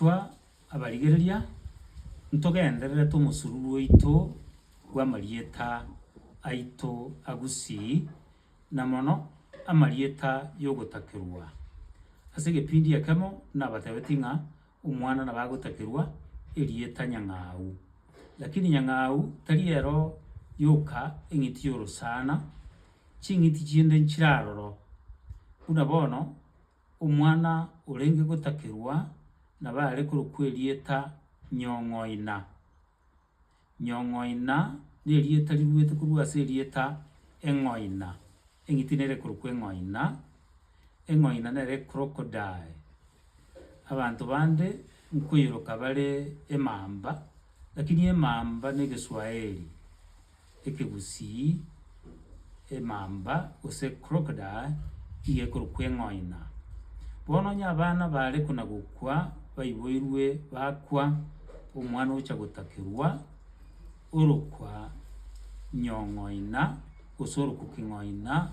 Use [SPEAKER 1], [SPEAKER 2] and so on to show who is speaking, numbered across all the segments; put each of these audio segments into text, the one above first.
[SPEAKER 1] twa abarigereria ntogenderere tomusururu oito gwa amarieta aito agusii na mono amarieta yogotakerwa ase egepindi ekemo nabatebeti ng'a omwana nabagotakerwa erieta nyang'au, lakini nyang'au tari ero yoka eng'iti ya orosana ching'iti chinde nchiraroro buna bono omwana orenge gotakerwa nabare korokwa erieta nyong'oina. Nyong'oina na erieta riruete korwa ase erieta eng'oina, eng'iti nere korokwa eng'oina, eng'oina nere crocodile. Abanto bande nkoiroka bare emamba, lakini emamba na egeswaeri ekegusii emamba gose crocodile iga ekorokwa eng'oina. Bono onye abana bare kona gokwa baiboirwe bakwa omwana ocha gotakerwa orokwa nyong'oina gose orokwa king'oina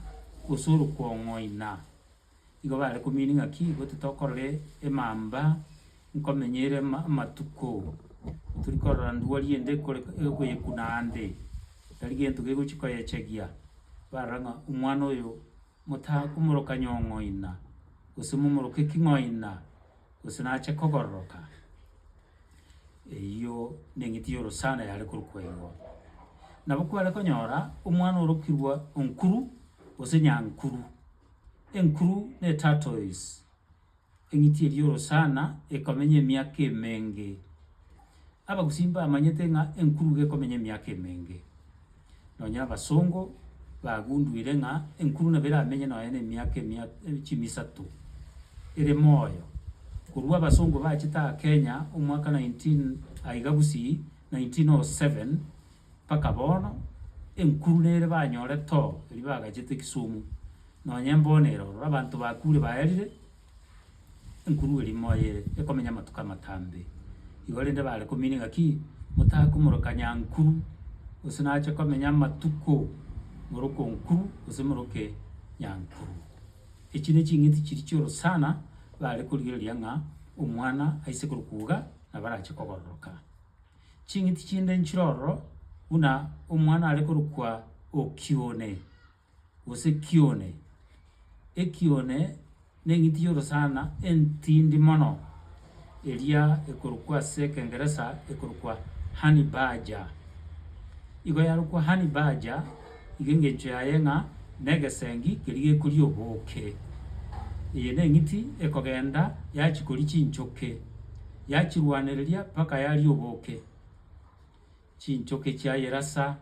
[SPEAKER 1] gose orokwa ong'oina. Igo bare komini ng'aki igo tokorore emamba nkomenyere amatuko tori korora ndwari ende egoyekuna ande tari gento gegochi koyechegia barora ng'a omwana oyo motaha komoroka nyong'oina gose momoroke king'oina gose nache kogororoka. Eyio na eng'iti ya orosana yare korokwa igo. Nabo kware konyora omwana orokirwa onkuru gose nyankuru. Enkuru na tortoise eng'iti eri ya orosana ekomenya emiaka emenge. Abagusii mbamanyete ng'a enkuru gekomenya emiaka emenge, nonya abasongo bagunduire ng'a enkuru nabo eramenye nonya na emiaka chimisato ere moyo. Korwa abasongo bachete Kenya omwaka 1907 mpaka bono enkuru nere banyore eri bagachete Kisumu nonya mbono eroro abanto bakure baerire enkuru eri moyo ekomenya amatuko amatambe. Igo rende bare komini ng'aki motaha komoroka nyankuru gose nache komenya amatuko moroko nkuru gose moroke nyankuru. Echi ne ching'iti chiri chia orosana bare korigereria ng'a omwana aise korokuga nabarache kogororoka. Ching'iti chinde nchirororo buna omwana are korokwa okione gose kione. Ekione na eng'iti ya orosana entindi mono eria ekorokwa ase ekengeresa ekorokwa honey badger. Igo yarokwa honey badger iga engencho yaye ng'a na egesengi keria gekoria oboke. Eye na eng'iti ekogenda yachi koria chinchoke yachirwanereria mpaka yaria oboke, chinchoke chiayerasa,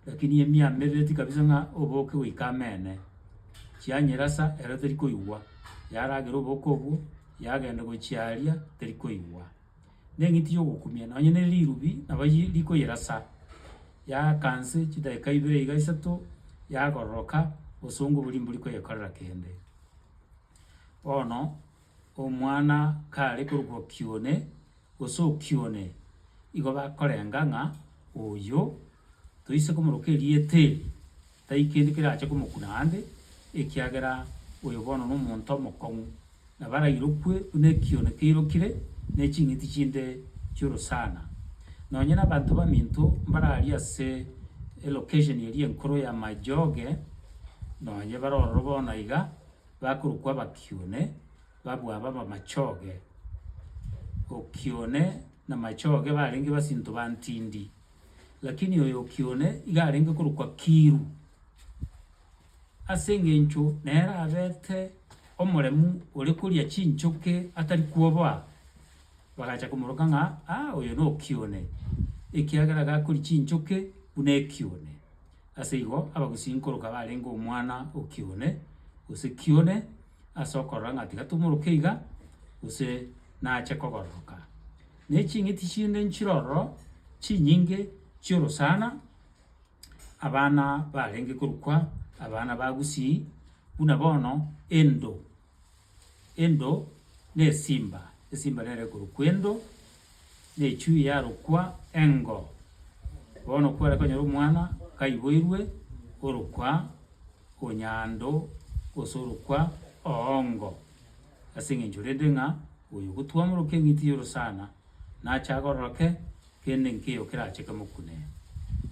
[SPEAKER 1] lakini emiamerereti kabisa ng'a oboke goika amene chianyerasa ero teri koigwa yaragera oboke obwo yagenda gochiaria teri koigwa. Na eng'iti ya ogokumia nonya na rirubi nabo rikoyerasa yakanse chidaeka ibere iga isato yagororoka bosongo boria mbori koyekorera kende. Bono omwana kare korokwa kione gose okione igo bakorenga ng'a oyo toise komoroka erieta eri tai kende kerache komokuna ande ekiagera oyo bono na omonto omokong'u nabarairokwe buna ekione keirokire na eching'iti chinde chia orosana. Nonya na abanto baminto mbararia ase elocation eria enkoro ya Majoge nonya barororo bono iga bakorokwa abakione babua baba Machoge. Okione na Machoge barenge basinto bantindi, lakini oyo okione iga arenge korokwa kiru ase eng'encho nere abete omoremu ore koria chinchoke atari kwoboa bagacha komoroka ng'a oyo na okione ekiagera gakoria chinchoke buna ekione. Ase igo abagusii nkoroka barenge omwana okione gose kione ase okorora ng'a tiga tomoroke iga gose nache kogororoka. Na eching'iti chinde nchirororo chinyinge chia orosana abana barenge korokwa abana bagusii buna bono endo. Endo na esimba, esimba nere korokwa endo na echui yarokwa engo. Bono kware konyora omwana kaiboirwe orokwa onyando gose orokwa oongo ase eng'encho rende ng'a uyu gutwamũrũke ng'iti yũrũ sana nachagororoke kende nkĩyo kĩracheke mũkune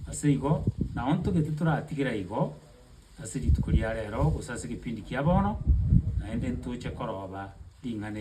[SPEAKER 1] ase igo nao ntũgĩte tũratigĩra igo ase rituko ria rero gose ase gĩpindi kia bono naende ntũche koroba ring'ana